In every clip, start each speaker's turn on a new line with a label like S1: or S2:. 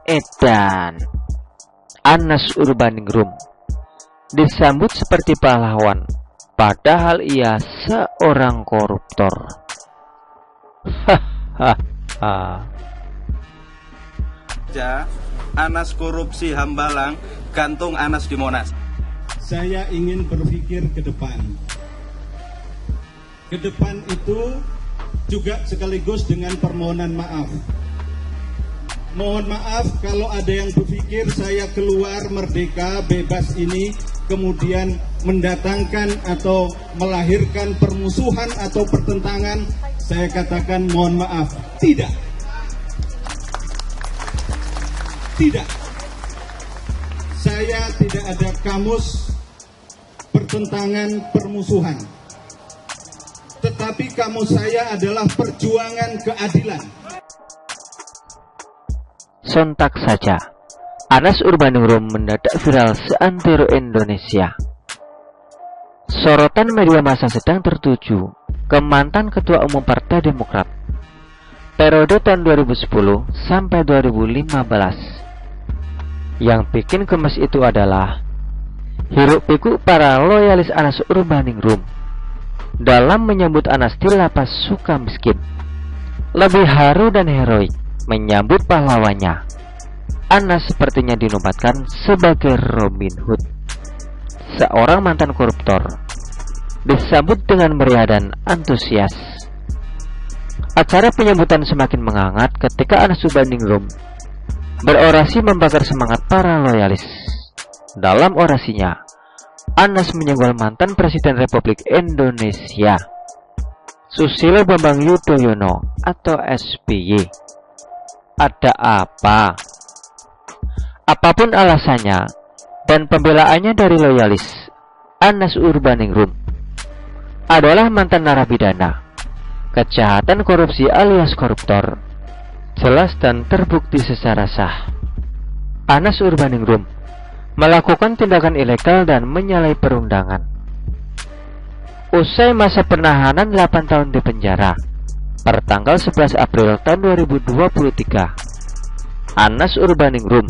S1: Edan, Anas Urbaningrum disambut seperti pahlawan, padahal ia seorang koruptor. Hahaha.
S2: Anas korupsi Hambalang, gantung Anas di Monas.
S3: Saya ingin berpikir ke depan. Ke depan itu juga sekaligus dengan permohonan maaf. Mohon maaf kalau ada yang berpikir saya keluar merdeka bebas ini kemudian mendatangkan atau melahirkan permusuhan atau pertentangan. Saya katakan mohon maaf, tidak. Tidak. Saya tidak ada kamus pertentangan permusuhan. Tetapi kamus saya adalah perjuangan keadilan.
S1: Sontak saja, Anas Urbaningrum mendadak viral seantero Indonesia. Sorotan media massa sedang tertuju ke mantan Ketua Umum Partai Demokrat periode tahun 2010 sampai 2015. Yang bikin gemes itu adalah hiruk-pikuk para loyalis Anas Urbaningrum dalam menyambut Anas di lapas Sukamiskin. Lebih haru dan heroik menyambut pahlawannya, Anas sepertinya dinobatkan sebagai Robin Hood. Seorang mantan koruptor disambut dengan meriah dan antusias. Acara penyambutan semakin menghangat ketika Anas Urbaningrum berorasi membakar semangat para loyalis. Dalam orasinya, Anas menyenggol mantan Presiden Republik Indonesia, Susilo Bambang Yudhoyono atau SBY. Ada apa? Apapun alasannya dan pembelaannya dari loyalis, Anas Urbaningrum adalah mantan narapidana kejahatan korupsi alias koruptor, jelas dan terbukti secara sah. Anas Urbaningrum melakukan tindakan ilegal dan menyalahi perundangan. Usai masa penahanan 8 tahun di penjara pertanggal 11 April tahun 2023, Anas Urbaningrum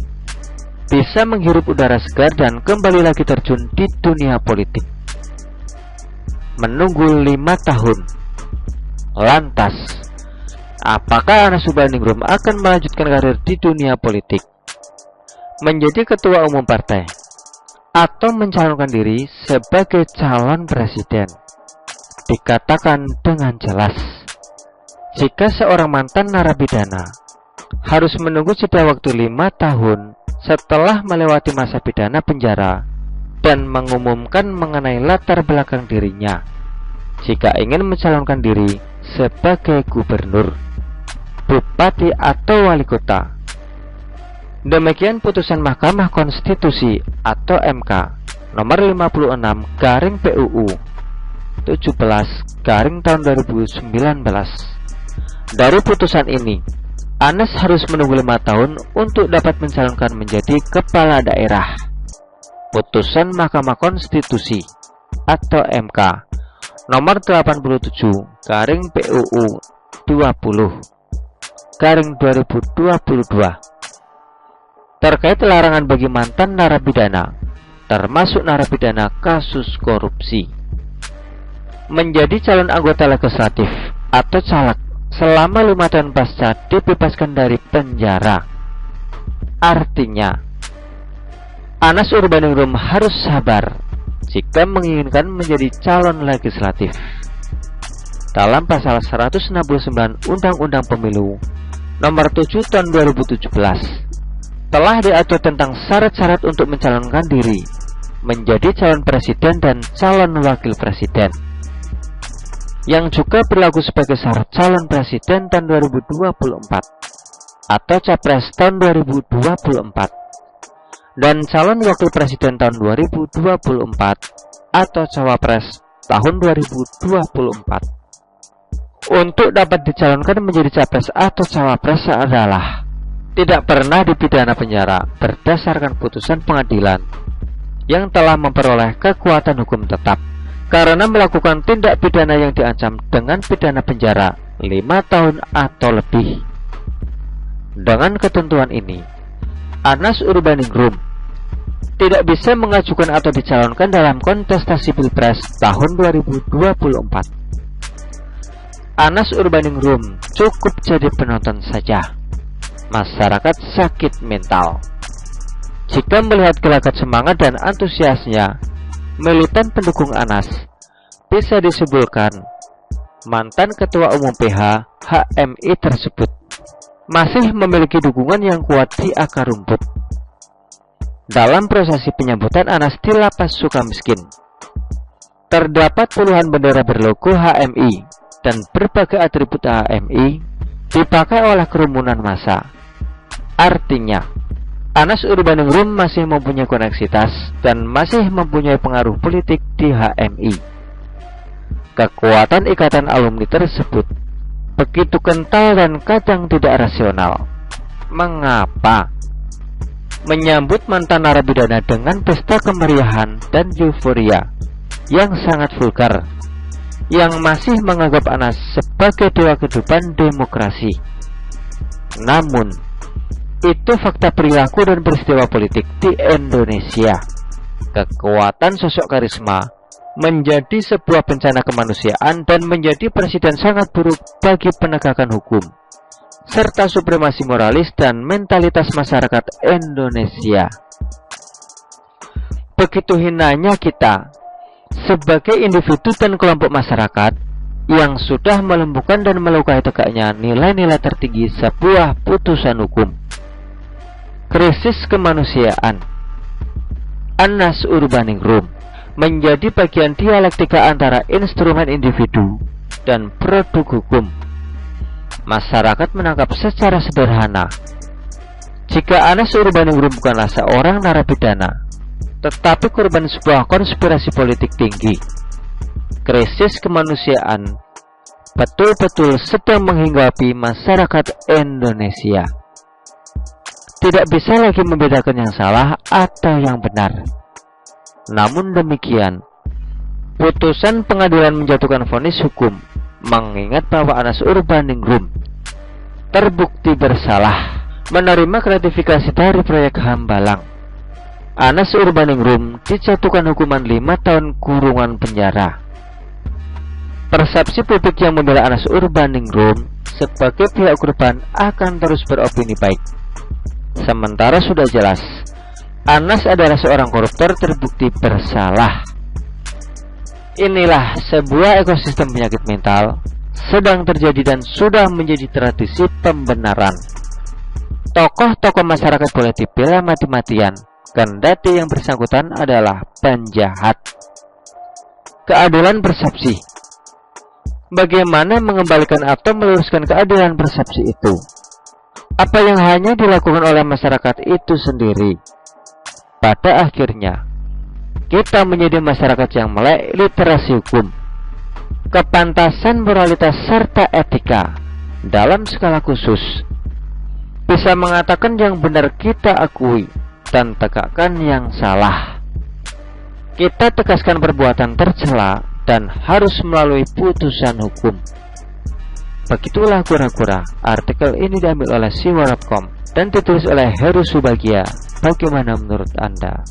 S1: bisa menghirup udara segar dan kembali lagi terjun di dunia politik. Menunggu 5 tahun. Lantas, apakah Anas Urbaningrum akan melanjutkan karir di dunia politik, menjadi ketua umum partai, atau mencalonkan diri sebagai calon presiden? Dikatakan dengan jelas, jika seorang mantan narapidana harus menunggu jeda waktu 5 tahun setelah melewati masa pidana penjara dan mengumumkan mengenai latar belakang dirinya jika ingin mencalonkan diri sebagai gubernur, bupati atau wali kota. Demikian putusan Mahkamah Konstitusi atau MK nomor 56/PUU 17 tahun 2019. Dari putusan ini, Anas harus menunggu 5 tahun untuk dapat mencalonkan menjadi kepala daerah. Putusan Mahkamah Konstitusi atau MK nomor 87/PUU 20/2022 terkait larangan bagi mantan narapidana, termasuk narapidana kasus korupsi, menjadi calon anggota legislatif atau caleg selama 5 tahun pasca dibebaskan dari penjara. Artinya, Anas Urbaningrum harus sabar jika menginginkan menjadi calon legislatif. Dalam pasal 169 Undang-Undang Pemilu nomor 7 tahun 2017 telah diatur tentang syarat-syarat untuk mencalonkan diri menjadi calon presiden dan calon wakil presiden, yang juga berlaku sebagai syarat calon presiden tahun 2024 atau capres tahun 2024 dan calon wakil presiden tahun 2024 atau cawapres tahun 2024. Untuk dapat dicalonkan menjadi capres atau cawapres adalah tidak pernah dipidana penjara berdasarkan putusan pengadilan yang telah memperoleh kekuatan hukum tetap karena melakukan tindak pidana yang diancam dengan pidana penjara 5 tahun atau lebih. Dengan ketentuan ini, Anas Urbaningrum tidak bisa mengajukan atau dicalonkan dalam kontestasi Pilpres tahun 2024. Anas Urbaningrum cukup jadi penonton saja. Masyarakat sakit mental. Jika melihat gelagat semangat dan antusiasnya, militan pendukung Anas, bisa disimpulkan mantan Ketua Umum PH HMI tersebut masih memiliki dukungan yang kuat di akar rumput. Dalam prosesi penyambutan Anas di Lapas Sukamiskin, terdapat puluhan bendera berlogo HMI dan berbagai atribut HMI dipakai oleh kerumunan massa. Artinya, Anas Urbaningrum masih mempunyai koneksitas dan masih mempunyai pengaruh politik di HMI. Kekuatan ikatan alumni tersebut begitu kental dan kadang tidak rasional. Mengapa? Menyambut mantan narapidana dengan pesta kemeriahan dan euforia yang sangat vulgar, yang masih menganggap Anas sebagai dewa kehidupan demokrasi. Namun, itu fakta perilaku dan peristiwa politik di Indonesia. Kekuatan sosok karisma menjadi sebuah bencana kemanusiaan dan menjadi presiden sangat buruk bagi penegakan hukum, serta supremasi moralis dan mentalitas masyarakat Indonesia. Begitu hinanya kita sebagai individu dan kelompok masyarakat yang sudah melumpuhkan dan melukai tegaknya nilai-nilai tertinggi sebuah putusan hukum. Krisis kemanusiaan. Anas Urbaningrum menjadi bagian dialektika antara instrumen individu dan produk hukum. Masyarakat menangkap secara sederhana, jika Anas Urbaningrum bukanlah seorang narapidana, tetapi korban sebuah konspirasi politik tinggi, krisis kemanusiaan betul-betul sedang menghinggapi masyarakat Indonesia. Tidak bisa lagi membedakan yang salah atau yang benar. Namun demikian, putusan pengadilan menjatuhkan vonis hukum mengingat bahwa Anas Urbaningrum terbukti bersalah menerima gratifikasi dari proyek Hambalang. Anas Urbaningrum dijatuhkan hukuman 5 tahun kurungan penjara. Persepsi publik yang membela Anas Urbaningrum sebagai pihak korban akan terus beropini baik. Sementara sudah jelas, Anas adalah seorang koruptor terbukti bersalah. Inilah sebuah ekosistem penyakit mental sedang terjadi dan sudah menjadi tradisi pembenaran. Tokoh-tokoh masyarakat boleh dibela mati-matian, kendati yang bersangkutan adalah penjahat. Keadilan persepsi. Bagaimana mengembalikan atau meluruskan keadilan persepsi itu? Apa yang hanya dilakukan oleh masyarakat itu sendiri? Pada akhirnya, kita menjadi masyarakat yang melek literasi hukum, kepantasan moralitas serta etika dalam skala khusus, bisa mengatakan yang benar kita akui dan tegakkan yang salah. Kita tegaskan perbuatan tercela dan harus melalui putusan hukum. Begitulah kura-kura. Artikel ini diambil oleh siwarap.com dan ditulis oleh Heru Subagia. Bagaimana menurut Anda?